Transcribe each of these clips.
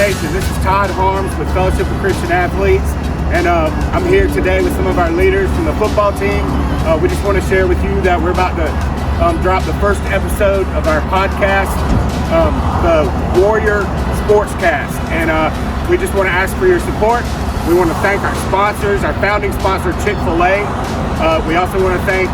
Nation. This is Todd Harms with Fellowship of Christian Athletes, and I'm here today with some of our leaders from the football team. We just want to share with you that we're about to drop the first episode of our podcast, the Warrior Sportscast, and we just want to ask for your support. We want to thank our sponsors, our founding sponsor, Chick-fil-A. We also want to thank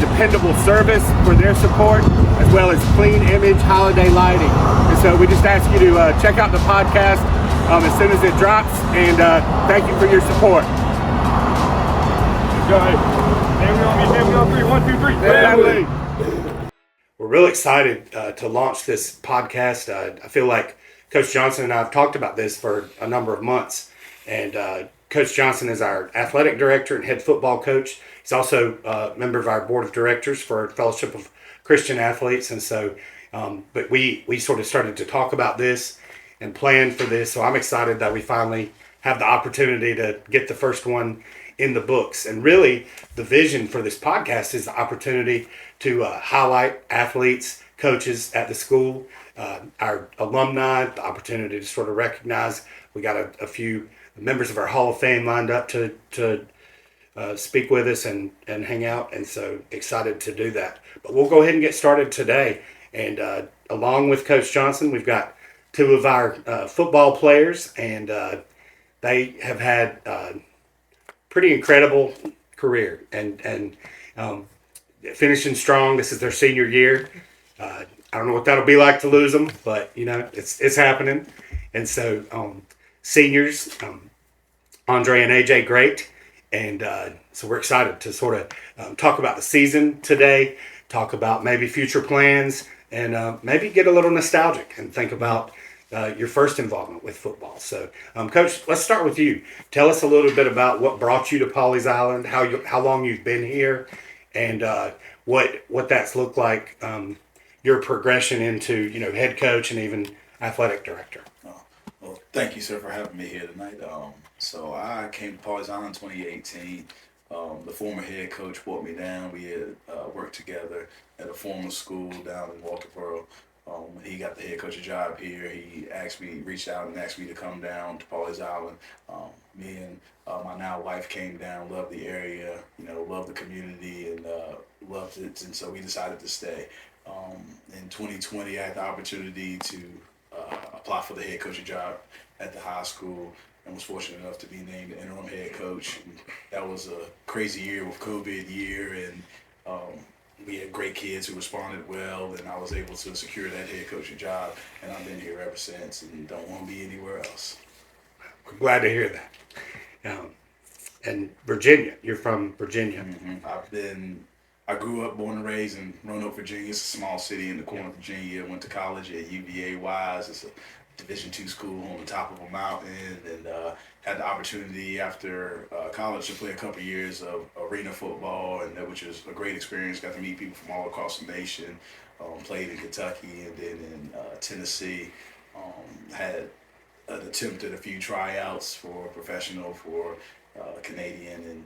Dependable Service for their support, as well as Clean Image Holiday Lighting. And so we just ask you to check out the podcast as soon as it drops, and thank you for your support. Go ahead. Family on 3. 1, 2, 3. Family. We're really excited to launch this podcast. I feel like Coach Johnson and I have talked about this for a number of months. And Coach Johnson is our athletic director and head football coach. He's also a member of our board of directors for Fellowship of Christian Athletes. And so, but we sort of started to talk about this and plan for this. So I'm excited that we finally have the opportunity to get the first one in the books. And really, the vision for this podcast is the opportunity to highlight athletes, coaches at the school, our alumni, the opportunity to sort of recognize. We got a few members of our Hall of Fame lined up to speak with us and hang out, and so excited to do that. But we'll go ahead and get started today. And along with Coach Johnson, we've got two of our football players, and they have had pretty incredible career and finishing strong. This is their senior year. I don't know what that'll be like to lose them, but you know it's happening. And so seniors, Amondre and AJ Grate, and so we're excited to sort of talk about the season today, talk about maybe future plans, and maybe get a little nostalgic and think about your first involvement with football. So, Coach, let's start with you. Tell us a little bit about what brought you to Pawleys Island, how long you've been here, and what that's looked like, your progression into head coach and even athletic director. Well, thank you, sir, for having me here tonight. So I came to Pawleys Island in 2018. The former head coach brought me down. We had worked together at a former school down in Walterboro. When he got the head coaching job here, he reached out and asked me to come down to Pawleys Island. Me and my now wife came down, loved the area, loved the community, and loved it. And so we decided to stay. In 2020, I had the opportunity to apply for the head coaching job at the high school and was fortunate enough to be named the interim head coach. And that was a crazy year with COVID year, and we had great kids who responded well, and I was able to secure that head coaching job, and I've been here ever since and don't want to be anywhere else. We're glad to hear that. And Virginia, you're from Virginia. Mm-hmm. I grew up, born and raised in Roanoke, Virginia. It's a small city in the corner of Virginia. Went to college at UVA-Wise. It's a Division II school on the top of a mountain, and had the opportunity after college to play a couple years of arena football, and which was a great experience. Got to meet people from all across the nation. Played in Kentucky and then in Tennessee. Had attempted a few tryouts for professional, for Canadian, and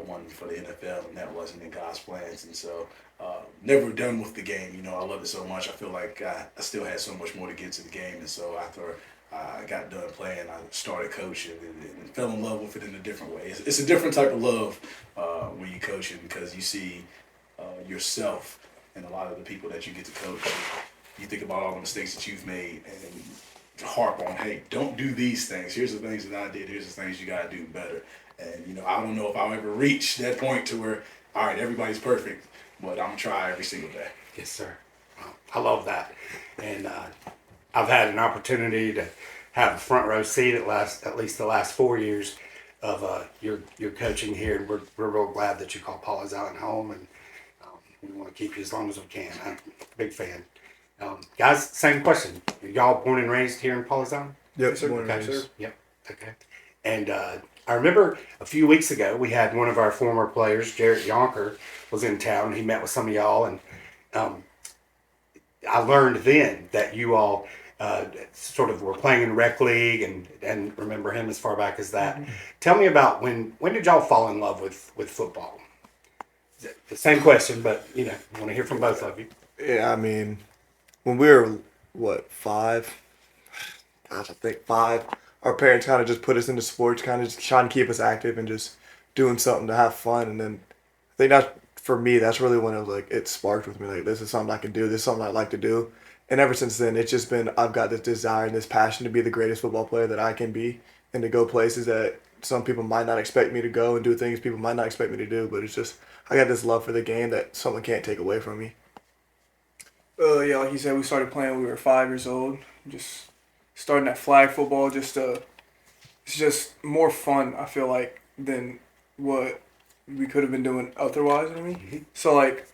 one for the NFL, and that wasn't in God's plans. And so never done with the game. I love it so much. I feel like I still had so much more to get to the game. And so after I got done playing, I started coaching and fell in love with it in a different way. It's a different type of love when you're coaching, because you see yourself and a lot of the people that you get to coach. You think about all the mistakes that you've made and harp on, hey, don't do these things. Here's the things that I did. Here's the things you got to do better. And, I don't know if I'll ever reach that point to where, all right, everybody's perfect, but I'm going to try every single day. Yes, sir. I love that. And I've had an opportunity to have a front row seat at least the last 4 years of your coaching here. And we're real glad that you call Pawleys Island home, and we want to keep you as long as we can. I'm a big fan. Guys, same question. Y'all born and raised here in Pawleys Island? Yep, born and raised. Yep. Okay. And I remember a few weeks ago we had one of our former players, Grate Jr, was in town. He met with some of y'all, and I learned then that you all sort of were playing in rec league, and remember him as far back as that. Mm-hmm. Tell me about when did y'all fall in love with football? The same question, but I want to hear from both of you. Yeah, I mean, when we were 5, gosh, I think 5. Our parents kind of just put us into sports, kind of just trying to keep us active and just doing something to have fun. And then I think that for me, that's really when it was like it sparked with me. Like this is something I can do. This is something I like to do. And ever since then, it's just been I've got this desire and this passion to be the greatest football player that I can be, and to go places that some people might not expect me to go and do things people might not expect me to do. But it's just I got this love for the game that someone can't take away from me. Yeah, like you said, we started playing when we were 5 years old. Just starting that flag football, it's just more fun, I feel like, than what we could have been doing otherwise, you know what I mean? Mm-hmm. So, like,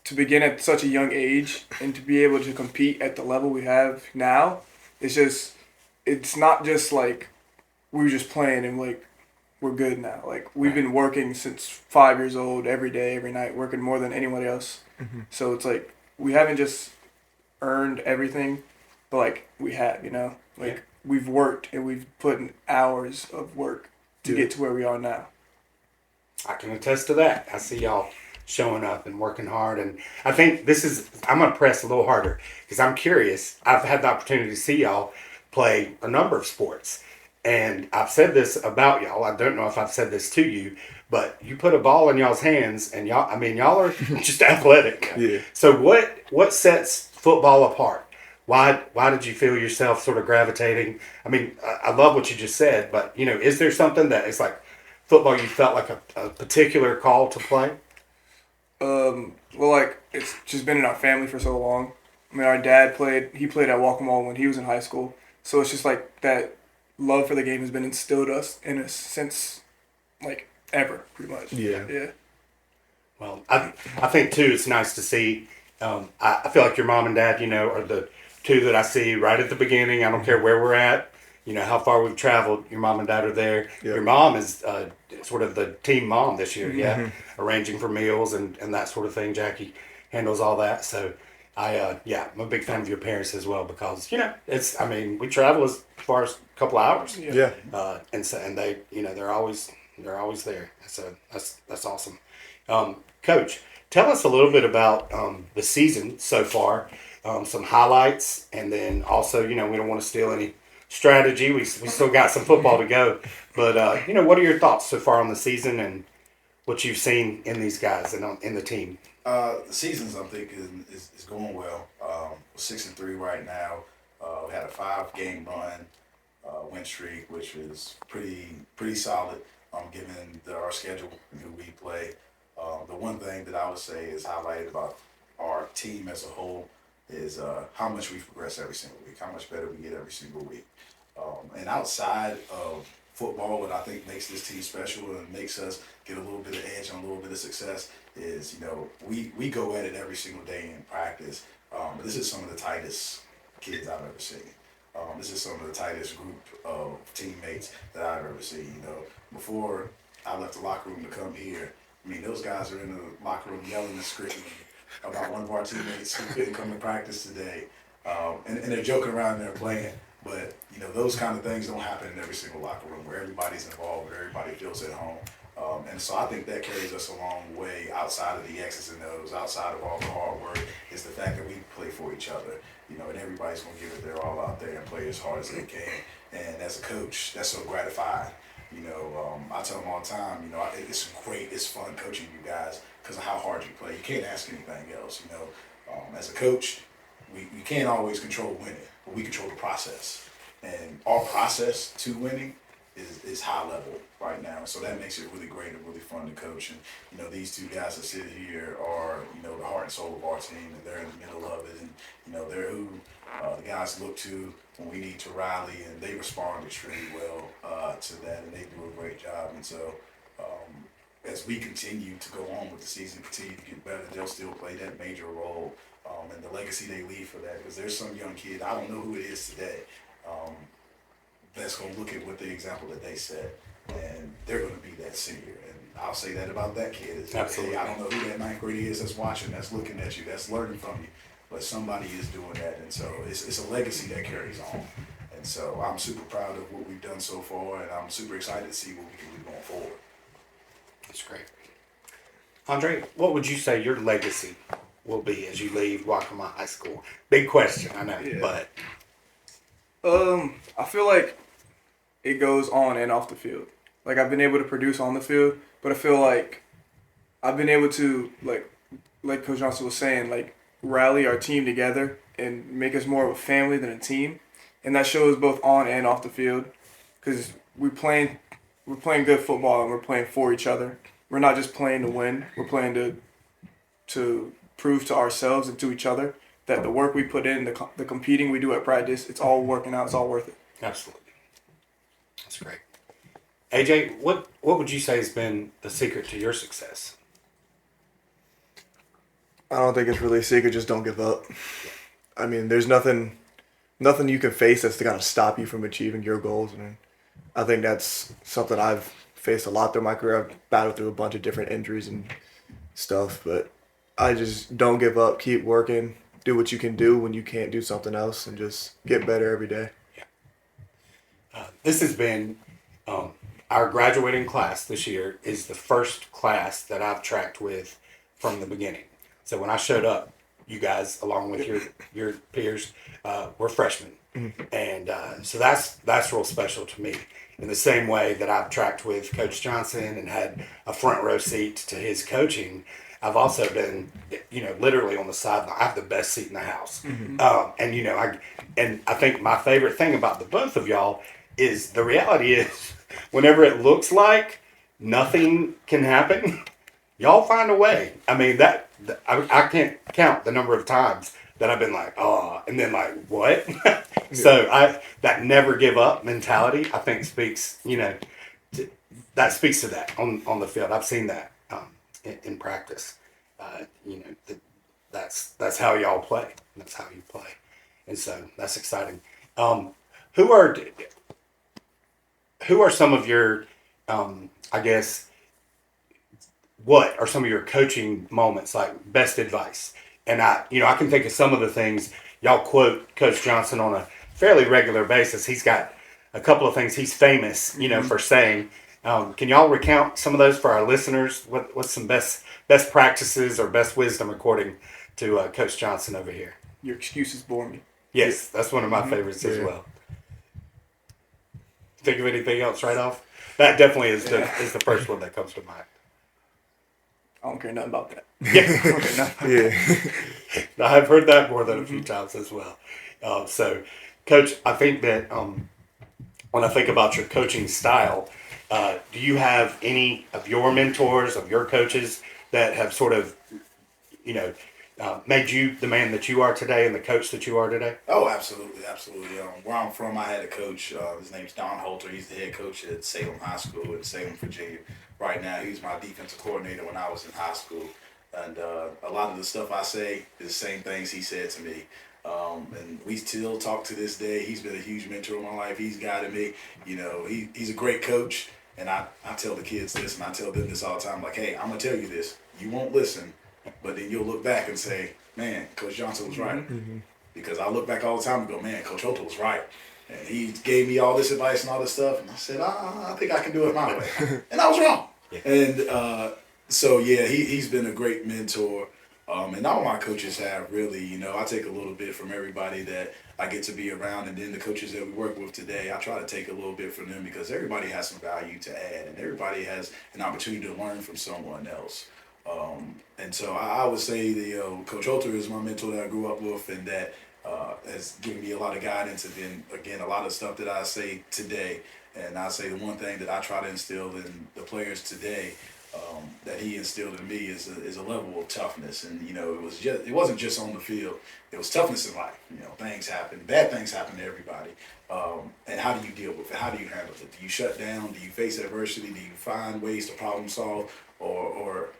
to begin at such a young age and to be able to compete at the level we have now, it's not just like we were just playing and, like, we're good now. Like, we've been working since 5 years old, every day, every night, working more than anyone else. So it's like, we haven't just earned everything, but like we have, you know, like we've worked and we've put in hours of work to get to where we are now. I can attest to that. I see y'all showing up and working hard, and I think I'm going to press a little harder because I'm curious. I've had the opportunity to see y'all play a number of sports, and I've said this about y'all. I don't know if I've said this to you, but you put a ball in y'all's hands, and y'all are just athletic. Yeah. So what sets football apart? Why did you feel yourself sort of gravitating? I mean, I love what you just said, but you know, is there something that is like football you felt like a particular call to play? Well, like it's just been in our family for so long. I mean, our dad he played at Waccamaw when he was in high school, so it's just like that love for the game has been instilled in us since like ever, pretty much. Yeah. Yeah. Well, I think too it's nice to see. I feel like your mom and dad, you know, are the two that I see right at the beginning. I don't care where we're at, you know, how far we've traveled. Your mom and dad are there. Yep. Your mom is sort of the team mom this year, arranging for meals and that sort of thing. Jackie handles all that. So I'm a big fan of your parents as well because, you know, we travel as far as a couple hours. Yeah. And they, you know, they're always there. So that's awesome. Coach, tell us a little bit about the season so far, some highlights, and then also, you know, we don't want to steal any strategy. We still got some football to go, but you know, what are your thoughts so far on the season and what you've seen in these guys and in the team? The season's, I'm thinking, is going well. 6-3 right now. We had a 5-game run win streak, which is pretty solid. Given our schedule and who we play. The one thing that I would say is highlighted about our team as a whole is how much we've progressed every single week, how much better we get every single week. And outside of football, what I think makes this team special and makes us get a little bit of edge and a little bit of success is, you know, we go at it every single day in practice. But this is some of the tightest kids I've ever seen. This is some of the tightest group of teammates that I've ever seen. You know, before I left the locker room to come here, I mean, those guys are in the locker room yelling and screaming about one of our teammates who didn't come to practice today. And they're joking around and they're playing. But, you know, those kind of things don't happen in every single locker room where everybody's involved, where everybody feels at home. And so I think that carries us a long way outside of the X's and O's, outside of all the hard work, is the fact that we play for each other. You know, and everybody's going to give it their all out there and play as hard as they can. And as a coach, that's so gratifying. You know, I tell them all the time, you know, it's great, it's fun coaching you guys because of how hard you play. You can't ask anything else, you know. As a coach, we can't always control winning, but we control the process. And our process to winning is high level right now. So that makes it really great and really fun to coach. And, you know, these two guys that sit here are, you know, the heart and soul of our team, and they're in the middle of it. And, you know, they're who the guys look to when we need to rally, and they respond extremely well to that, and they do a great job. And so as we continue to go on with the season, continue to get better, they'll still play that major role and the legacy they leave for that. Because there's some young kid, I don't know who it is today, that's going to look at what the example that they set, and they're going to be that senior. And I'll say that about that kid. Is Absolutely. Hey, I don't know who that ninth grader is that's watching, that's looking at you, that's learning from you, but somebody is doing that. And so it's a legacy that carries on. And so I'm super proud of what we've done so far, and I'm super excited to see what we can do going forward. That's great. Andre, what would you say your legacy will be as you leave Waccamaw High School? Big question, I know, but I feel like it goes on and off the field. Like I've been able to produce on the field, but I feel like I've been able to like Coach Johnson was saying, like rally our team together and make us more of a family than a team, and that shows both on and off the field, because we're playing good football and we're playing for each other. We're not just playing to win. We're playing to prove to ourselves and to each other that the work we put in, the competing we do at practice, it's all working out. It's all worth it. Absolutely. That's great. AJ, what would you say has been the secret to your success? I don't think it's really a secret. Just don't give up. I mean, there's nothing you can face that's gonna stop you from achieving your goals. And I think that's something I've faced a lot through my career. I've battled through a bunch of different injuries and stuff, but I just don't give up. Keep working. Do what you can do when you can't do something else, and just get better every day. This has been our graduating class this year is the first class that I've tracked with from the beginning. So when I showed up, you guys, along with your peers, were freshmen, and so that's real special to me. In the same way that I've tracked with Coach Johnson and had a front row seat to his coaching, I've also been, literally on the sideline. I have the best seat in the house, and I think my favorite thing about the both of y'all is the reality is, whenever it looks like nothing can happen, y'all find a way. I mean, I can't count the number of times that I've been like, oh, and then like, what? So that never give up mentality, I think speaks to that on the field. I've seen that in practice. That's how y'all play. That's how you play, and so that's exciting. Who are some of your, I guess, what are some of your coaching moments, like best advice? And I can think of some of the things y'all quote Coach Johnson on a fairly regular basis. He's got a couple of things he's famous, for saying. Can y'all recount some of those for our listeners? What's some best practices or best wisdom according to Coach Johnson over here? Your excuses bore me. Yes, that's one of my favorites as well. Think of anything else right off? That definitely is the first one that comes to mind. I don't care nothing about that. Yeah. I've heard that more than a few times as well. So, Coach, I think that when I think about your coaching style, do you have any of your mentors, of your coaches that have sort of, made you the man that you are today and the coach that you are today? Oh, absolutely. Where I'm from, I had a coach. His name's Don Holter. He's the head coach at Salem High School in Salem, Virginia. Right now, he was my defensive coordinator when I was in high school. And a lot of the stuff I say is the same things he said to me. And we still talk to this day. He's been a huge mentor in my life. He's guided me. He's a great coach. And I tell the kids this, and I tell them this all the time. Like, hey, I'm going to tell you this. You won't listen, but then you'll look back and say, man, Coach Johnson was right. Mm-hmm. Because I look back all the time and go, man, Coach Holter was right. And he gave me all this advice and all this stuff. And I said, I think I can do it my way. And I was wrong. Yeah. And he's been a great mentor. And all my coaches have really, I take a little bit from everybody that I get to be around. And then the coaches that we work with today, I try to take a little bit from them because everybody has some value to add. And everybody has an opportunity to learn from someone else. And so I would say Coach Holter is my mentor that I grew up with and that has given me a lot of guidance. And then, again, a lot of stuff that I say today. And I say the one thing that I try to instill in the players today that he instilled in me is a level of toughness. And, it wasn't just on the field. It was toughness in life. Things happen. Bad things happen to everybody. And how do you deal with it? How do you handle it? Do you shut down? Do you face adversity? Do you find ways to problem solve? Or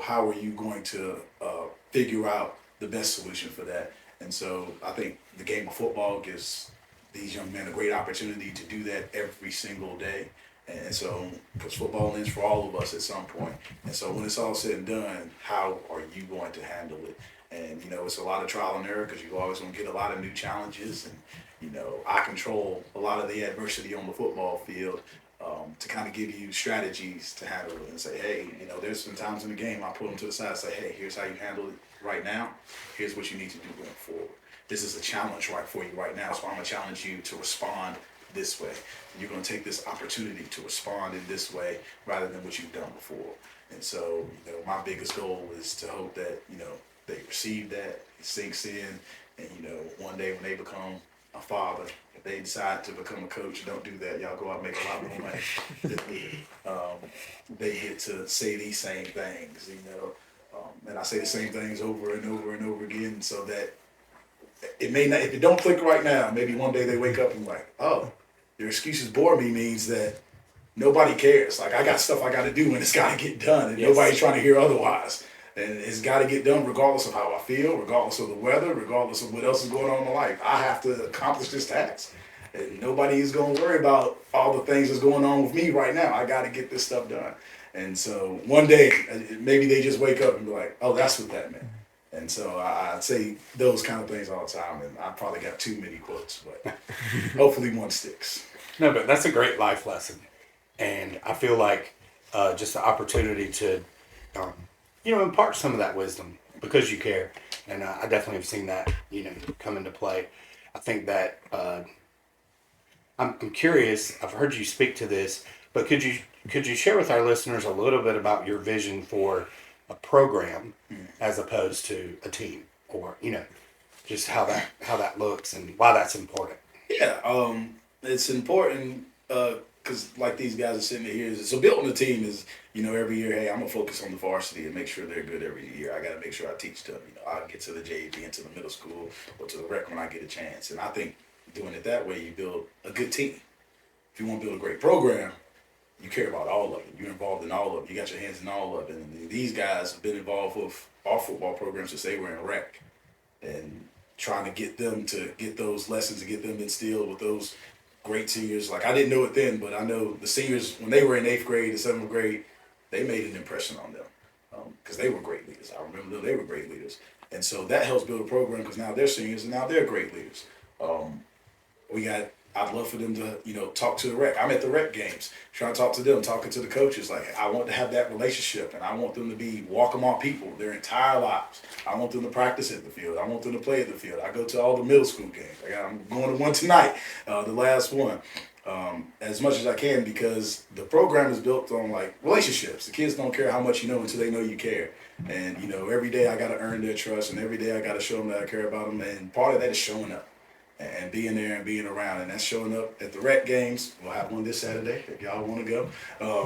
how are you going to figure out the best solution for that? And so I think the game of football gives these young men a great opportunity to do that every single day. And so, because football ends for all of us at some point. And so when it's all said and done, how are you going to handle it? And, it's a lot of trial and error because you're always going to get a lot of new challenges. And, I control a lot of the adversity on the football field. to kind of give you strategies to handle it and say, hey, there's some times in the game I pull them to the side and say, hey, here's how you handle it right now. Here's what you need to do going forward. This is a challenge right for you right now, so I'm going to challenge you to respond this way. You're going to take this opportunity to respond in this way rather than what you've done before. And so, my biggest goal is to hope that, they receive that, it sinks in, and, one day when they become a father, if they decide to become a coach, don't do that. Y'all go out and make a lot more money than me. They get to say these same things, and I say the same things over and over and over again, so that it may not, if it don't click right now, maybe one day they wake up and like, oh, your excuses bore me means that nobody cares. Like, I got stuff I got to do and it's got to get done, and nobody's trying to hear otherwise. And it's got to get done regardless of how I feel, regardless of the weather, regardless of what else is going on in my life. I have to accomplish this task. And nobody is going to worry about all the things that's going on with me right now. I got to get this stuff done. And so one day, maybe they just wake up and be like, oh, that's what that meant. And so I'd say those kind of things all the time. And I probably got too many quotes, but hopefully one sticks. No, but that's a great life lesson. And I feel like just the opportunity to, impart some of that wisdom because you care. And I definitely have seen that, come into play. I think that I'm curious. I've heard you speak to this, but could you share with our listeners a little bit about your vision for a program as opposed to a team, or just how that looks and why that's important? Yeah, it's important because like these guys are sitting here. So building a team is, every year, hey, I'm gonna focus on the varsity and make sure they're good every year. I gotta make sure I teach them. I'll get to the JV and to the middle school or to the rec when I get a chance. And I think doing it that way, you build a good team. If you want to build a great program, you care about all of it. You're involved in all of it. You got your hands in all of it. And these guys have been involved with our football programs since they were in rec, and trying to get them to get those lessons and get them instilled with those great seniors. Like, I didn't know it then, but I know the seniors, when they were in 8th grade and 7th grade, they made an impression on them because they were great leaders. I remember them, they were great leaders. And so that helps build a program because now they're seniors and now they're great leaders. I'd love for them to, talk to the rec. I'm at the rec games, trying to talk to them, talking to the coaches. Like, I want to have that relationship, and I want them to be Waccamaw people their entire lives. I want them to practice at the field. I want them to play at the field. I go to all the middle school games. I'm going to one tonight, the last one, as much as I can, because the program is built on, like, relationships. The kids don't care how much you know until they know you care. And, every day I got to earn their trust, and every day I got to show them that I care about them. And part of that is showing up and being there and being around, and that's showing up at the rec games. We'll have one this Saturday if y'all want to go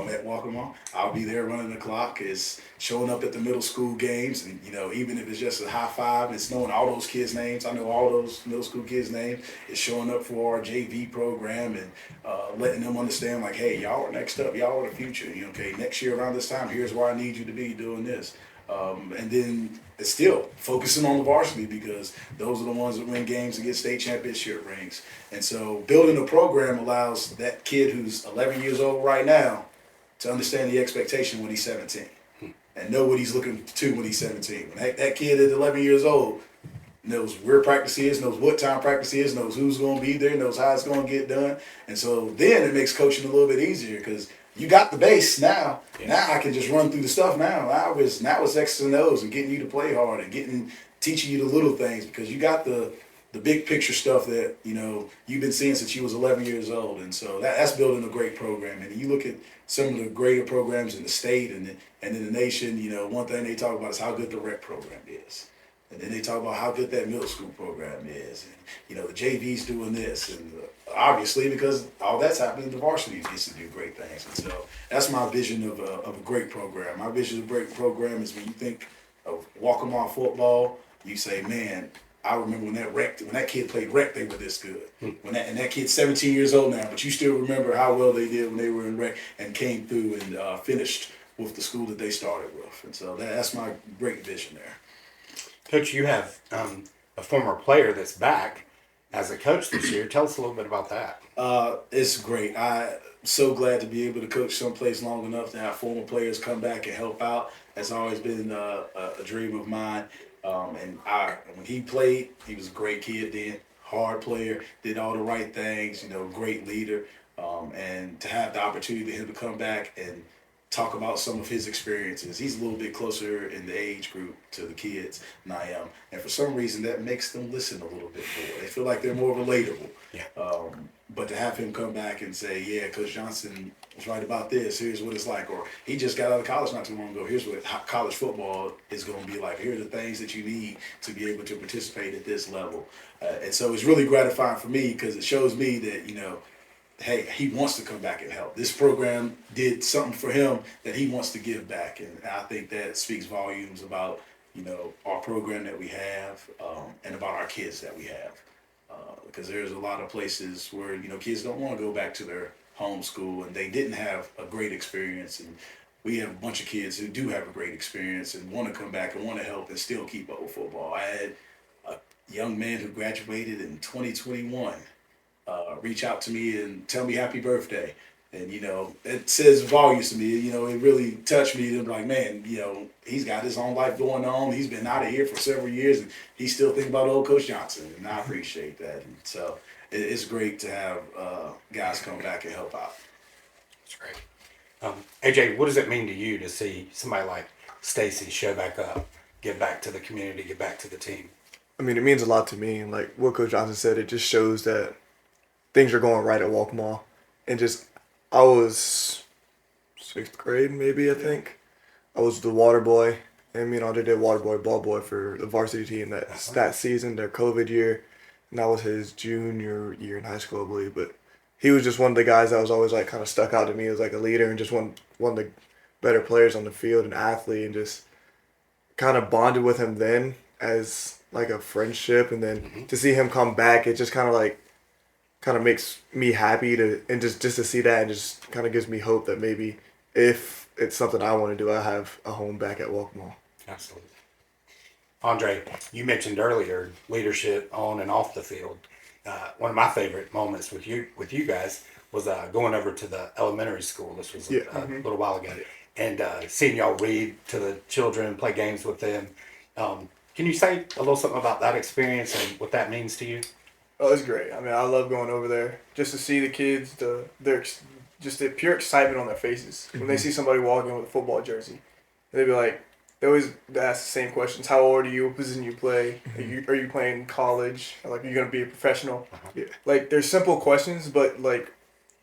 at Waccamaw. I'll be there running the clock. Is showing up at the middle school games, and even if it's just a high five, it's knowing all those kids' names. I know all those middle school kids' names. It's showing up for our JV program and letting them understand, like, hey, y'all are next up. Y'all are the future. Okay, next year around this time, here's where I need you to be doing this. And then it's still focusing on the varsity because those are the ones that win games and get state championship rings. And so building a program allows that kid who's 11 years old right now to understand the expectation when he's 17 and know what he's looking to when he's 17. When that kid at 11 years old knows where practice is, knows what time practice is, knows who's going to be there, knows how it's going to get done. And so then it makes coaching a little bit easier because you got the base now. Yeah. Now I can just run through the stuff now. Now it's X's and O's and getting you to play hard and teaching you the little things because you got the big picture stuff that, you've been seeing since you was 11 years old. And so that's building a great program. And you look at some of the greater programs in the state and in the nation, one thing they talk about is how good the rec program is. And then they talk about how good that middle school program is. And, the JV's doing this. And obviously, because all that's happening, the varsity gets to do great things. And so that's my vision of a great program. My vision of a great program is when you think of Waccamaw football, you say, man, I remember when that kid played rec, they were this good. And that kid's 17 years old now, but you still remember how well they did when they were in rec and came through and finished with the school that they started with. And so that's my great vision there. Coach, you have a former player that's back as a coach this year. Tell us a little bit about that. It's great. I'm so glad to be able to coach someplace long enough to have former players come back and help out. That's always been a dream of mine. And when he played, he was a great kid then, hard player, did all the right things, great leader. And to have the opportunity for him to come back and talk about some of his experiences. He's a little bit closer in the age group to the kids than I am. And for some reason, that makes them listen a little bit more. They feel like they're more relatable. Yeah. But to have him come back and say, yeah, Coach Johnson was right about this. Here's what it's like. Or he just got out of college not too long ago. Here's what college football is going to be like. Here are the things that you need to be able to participate at this level. And so it's really gratifying for me because it shows me that, hey, he wants to come back and help. This program did something for him that he wants to give back. And I think that speaks volumes about, our program that we have and about our kids that we have. Because there's a lot of places where, kids don't want to go back to their home school and they didn't have a great experience. And we have a bunch of kids who do have a great experience and want to come back and want to help and still keep up with football. I had a young man who graduated in 2021 reach out to me and tell me happy birthday. And, it says volumes to me. It really touched me. I'm like, man, he's got his own life going on. He's been out of here for several years, and he's still thinking about old Coach Johnson. And I appreciate that. And so it's great to have guys come back and help out. That's great. AJ, what does it mean to you to see somebody like Stacy show back up, get back to the community, get back to the team? I mean, it means a lot to me. And like what Coach Johnson said, it just shows that things are going right at Waccamaw. And I was 6th grade, maybe, I think. I was the water boy. And me and Andre did water boy, ball boy for the varsity team that season, their COVID year. And that was his junior year in high school, I believe. But he was just one of the guys that was always like kind of stuck out to me as like a leader and just one of the better players on the field, an athlete, and just kind of bonded with him then as like a friendship. And then to see him come back, it just kind of makes me happy just to see that, and just kind of gives me hope that maybe if it's something I want to do, I have a home back at Waccamaw. Absolutely. Andre, you mentioned earlier leadership on and off the field. One of my favorite moments with you guys was going over to the elementary school. This was a little while ago, and seeing y'all read to the children, play games with them. Can you say a little something about that experience and what that means to you? Oh, it's great. I mean, I love going over there just to see the kids, the pure excitement on their faces when they see somebody walking with a football jersey. They'd be like, they always ask the same questions: how old are you? What position you play? Are you playing college? Like, are you gonna be a professional? Yeah. Like, they're simple questions, but like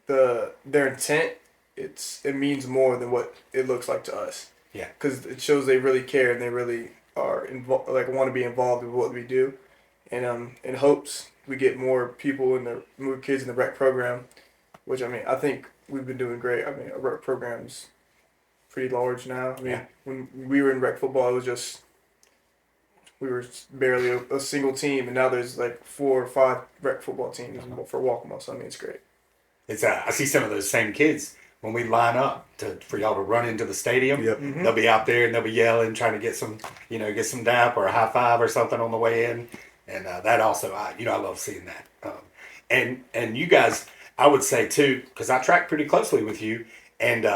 their intent, it means more than what it looks like to us. Yeah. Because it shows they really care and they really are want to be involved with what we do, and in hopes we get more people more kids in the rec program, which, I mean, I think we've been doing great. I mean, our rec program's pretty large now. I mean, when we were in rec football, we were barely a single team, and now there's like 4 or 5 rec football teams for Waccamaw, so I mean, it's great. It's I see some of those same kids when we line up for y'all to run into the stadium. Yep. They'll be out there and they'll be yelling, trying to get some dap or a high five or something on the way in. And that also, I love seeing that. And you guys, I would say too, because I track pretty closely with you, and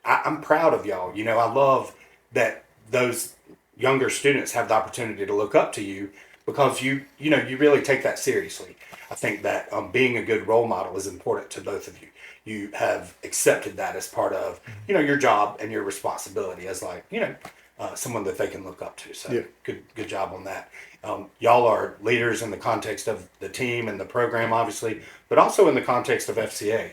I'm proud of y'all. I love that those younger students have the opportunity to look up to you because you really take that seriously. I think that being a good role model is important to both of you. You have accepted that as part of your job and your responsibility as someone that they can look up to. So good job on that. Y'all are leaders in the context of the team and the program, obviously, but also in the context of FCA.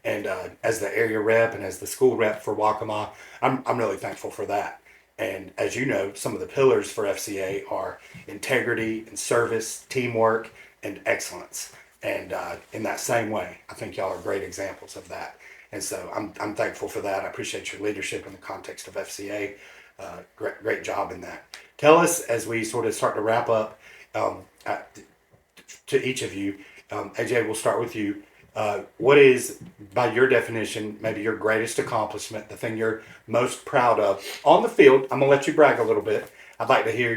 And as the area rep and as the school rep for Waccamaw, I'm really thankful for that. And as you know, some of the pillars for FCA are integrity and service, teamwork, and excellence. And in that same way, I think y'all are great examples of that. And so I'm thankful for that. I appreciate your leadership in the context of FCA. Great job in that. Tell us, as we sort of start to wrap up, to each of you, AJ, we'll start with you. What is, by your definition, maybe your greatest accomplishment, the thing you're most proud of on the field? I'm going to let you brag a little bit. I'd like to hear,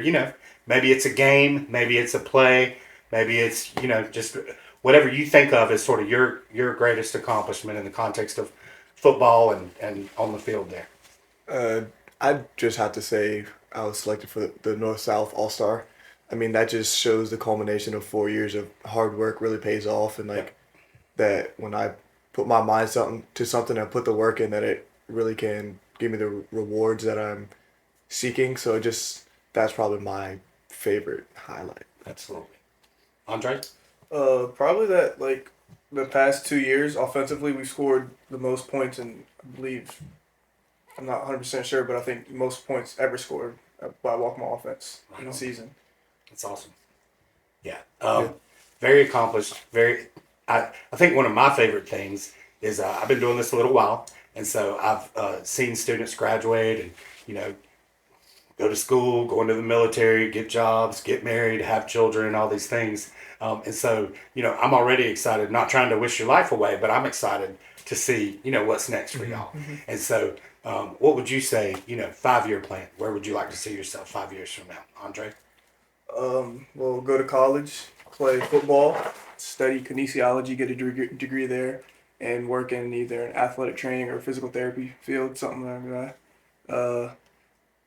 maybe it's a game, maybe it's a play, maybe it's, just whatever you think of as sort of your greatest accomplishment in the context of football and on the field there. I'd just have to say I was selected for the North-South All-Star. I mean, that just shows the culmination of 4 years of hard work really pays off, and that when I put my mind to something and put the work in, that it really can give me the rewards that I'm seeking. So that's probably my favorite highlight. Absolutely. Andre? Probably that, like, the past 2 years offensively we scored the most points in, I believe, I'm not 100% sure, but I think most points ever scored by Waccamaw offense in the season. That's awesome. Yeah. Very accomplished. I think one of my favorite things is I've been doing this a little while, and so I've seen students graduate and, you know, go to school, go into the military, get jobs, get married, have children, all these things. And so, you know, I'm already excited, not trying to wish your life away, but I'm excited to see, you know, what's next for y'all. And so, what would you say, you know, 5-year plan? Where would you like to see yourself 5 years from now? Andre? Well, go to college, play football, study kinesiology, get a degree there, and work in either an athletic training or physical therapy field, something like that.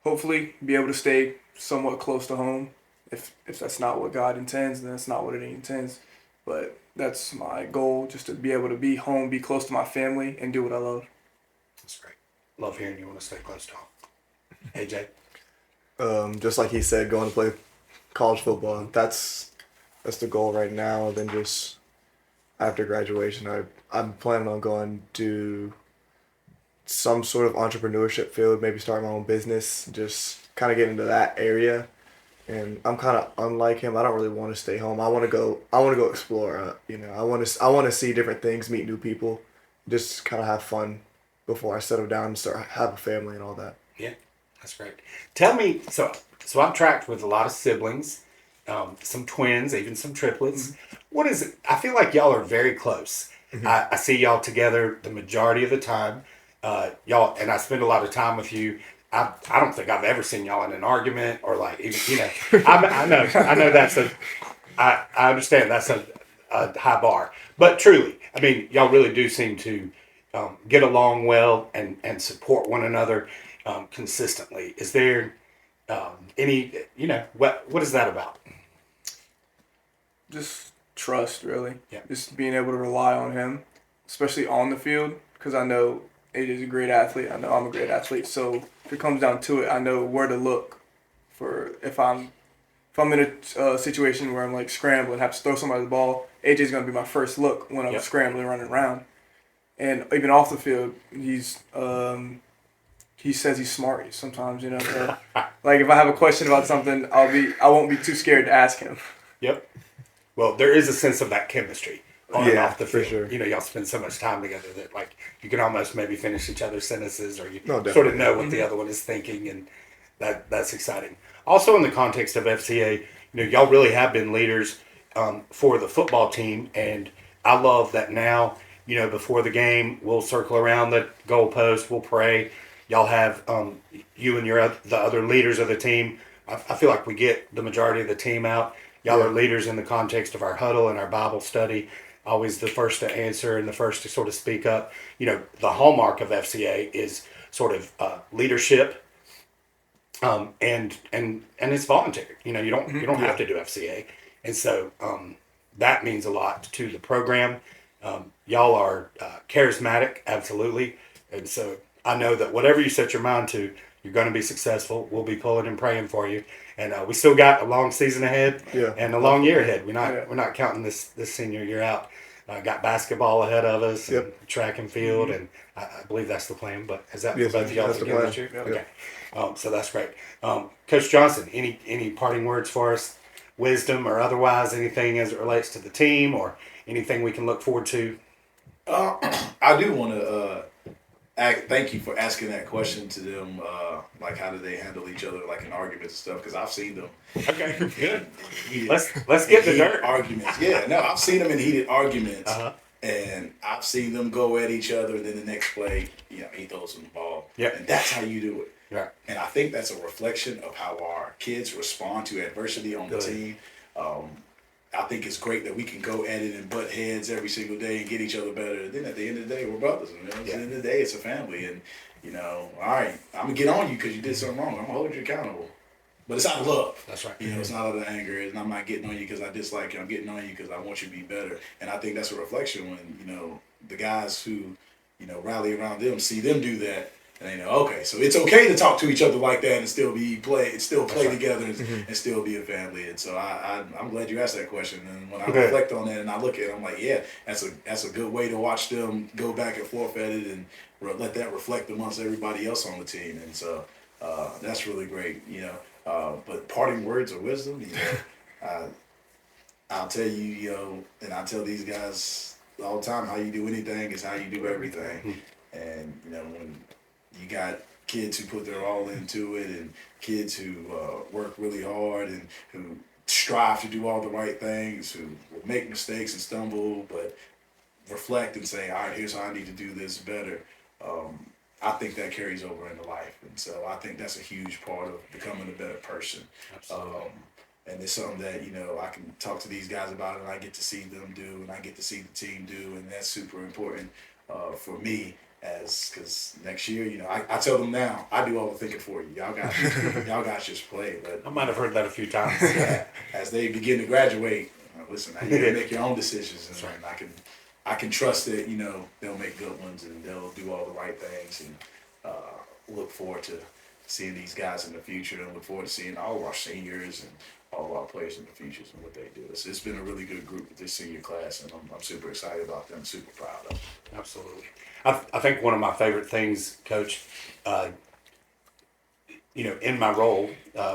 Hopefully be able to stay somewhat close to home. If that's not what God intends, then that's not what it intends. But that's my goal, just to be able to be home, be close to my family, and do what I love. That's great. Love hearing you want to stay close to home. AJ? Just like he said, going to play college football. That's the goal right now. Then just after graduation, I'm planning on going to some sort of entrepreneurship field, maybe start my own business, just kind of get into that area. And I'm kind of unlike him. I don't really want to stay home. I want to go explore. You know, I want to see different things, meet new people, just kind of have fun before I settle down and start have a family and all that. Yeah, that's great. Tell me, so I've tracked with a lot of siblings, some twins, even some triplets. What is it? I feel like y'all are very close. I see y'all together the majority of the time. Y'all, and I spend a lot of time with you. I don't think I've ever seen y'all in an argument or like even, you know, I know that's I understand that's a high bar, but truly, I mean, y'all really do seem to get along well and support one another consistently. Is there any, you know, what is that about? Just trust, really. Yeah. Just being able to rely on him, especially on the field, because I know AJ's a great athlete. I know I'm a great athlete. So if it comes down to it, I know where to look for if I'm in a situation where I'm like scrambling, have to throw somebody the ball. AJ's gonna be my first look when I'm scrambling, running around. And even off the field, he says he's smart sometimes, you know. So, like if I have a question about something, I won't be too scared to ask him. Yep. Well, there is a sense of that chemistry on and off the field. For sure. You know, y'all spend so much time together that like you can almost maybe finish each other's sentences, or you definitely. sort of know what the other one is thinking, and that's exciting. Also, in the context of FCA, you know, y'all really have been leaders for the football team, and I love that now. You know, before the game, we'll circle around the goalpost, we'll pray. Y'all have you and the other leaders of the team. I feel like we get the majority of the team out. Y'all are leaders in the context of our huddle and our Bible study. Always the first to answer and the first to sort of speak up. You know, the hallmark of FCA is sort of leadership, and it's voluntary. You know, you don't have to do FCA, and so that means a lot to the program. Y'all are charismatic, absolutely, and so I know that whatever you set your mind to, you're going to be successful. We'll be pulling and praying for you, and we still got a long season ahead and a long year ahead. We're not counting this senior year out. Got basketball ahead of us, and track and field, and I believe that's the plan. But is that for both of y'all together this year? Okay, so that's great. Coach Johnson, any parting words for us, wisdom or otherwise, anything as it relates to the team or anything we can look forward to? I do want to thank you for asking that question to them. Like, how do they handle each other, like in arguments and stuff? Because I've seen them. Okay, good. Let's get the dirt. Arguments. Yeah, no, I've seen them in heated arguments, and I've seen them go at each other. And then the next play, you know, he throws them the ball. Yeah, and that's how you do it. Yeah, and I think that's a reflection of how our kids respond to adversity on the team. I think it's great that we can go at it and butt heads every single day and get each other better. And then at the end of the day, we're brothers. And at the end of the day, it's a family. And, you know, all right, I'm going to get on you because you did something wrong. I'm going to hold you accountable. but it's out of love. That's right. You know, it's not out of anger, and I'm not getting on you because I dislike you. I'm getting on you because I want you to be better. And I think that's a reflection when, you know, the guys who, you know, rally around them, see them do that, and they know, okay, so it's okay to talk to each other like that and still play together and still be a family. And so I'm glad you asked that question. And when I reflect on that and I look at it, I'm like, yeah, that's a good way to watch them go back and forth at it and let that reflect amongst everybody else on the team. And so that's really great, you know. But parting words of wisdom, you know, I'll tell you, you know, and I tell these guys all the time, how you do anything is how you do everything. And, you know, when you got kids who put their all into it and kids who work really hard and who strive to do all the right things, who will make mistakes and stumble, but reflect and say, all right, here's how I need to do this better. I think that carries over into life. And so I think that's a huge part of becoming a better person. Absolutely. And it's something that, you know, I can talk to these guys about it and I get to see them do and I get to see the team do. And that's super important for me. Because next year, you know, I tell them now, I do all the thinking for you. Y'all guys just play. But I might have heard that a few times. yeah, as they begin to graduate, listen, you gotta make your own decisions, and I can trust that, you know, they'll make good ones and they'll do all the right things, and look forward to seeing these guys in the future, and look forward to seeing all of our seniors and all of our players in the future and what they do. It's been a really good group with this senior class, and I'm super excited about them, super proud of them. Absolutely. I think one of my favorite things, Coach, you know, in my role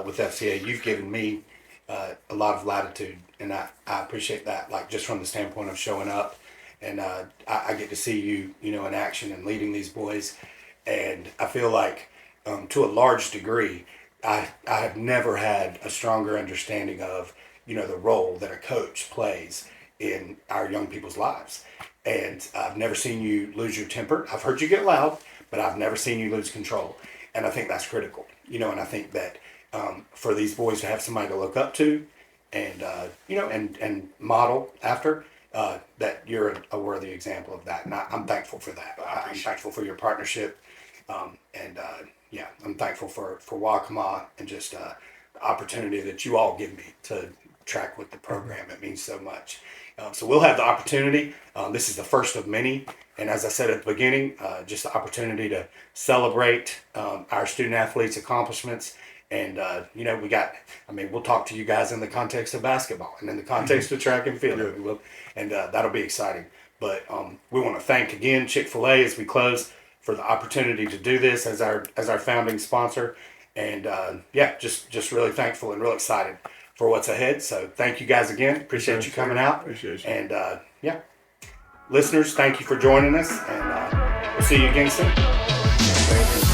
with FCA, you've given me a lot of latitude, and I appreciate that, like just from the standpoint of showing up, and I get to see you, you know, in action and leading these boys, and I feel like to a large degree, I have never had a stronger understanding of, you know, the role that a coach plays in our young people's lives. And I've never seen you lose your temper. I've heard you get loud, but I've never seen you lose control. And I think that's critical, you know, and I think that for these boys to have somebody to look up to and, you know, and model after, that you're a worthy example of that. And I'm thankful for that. I'm thankful for your partnership. Yeah, I'm thankful for Waccamaw and just the opportunity that you all give me to track with the program. It means so much. So we'll have the opportunity. This is the first of many. And as I said at the beginning, just the opportunity to celebrate our student athletes' accomplishments. And, you know, we'll talk to you guys in the context of basketball and in the context of track and field. We will, and that'll be exciting. But we want to thank again Chick-fil-A as we close for the opportunity to do this as our founding sponsor. And, yeah, just really thankful and real excited for what's ahead. So thank you guys again. Appreciate you coming out. Appreciate you. And yeah, listeners, thank you for joining us, and we'll see you again soon. Thank you.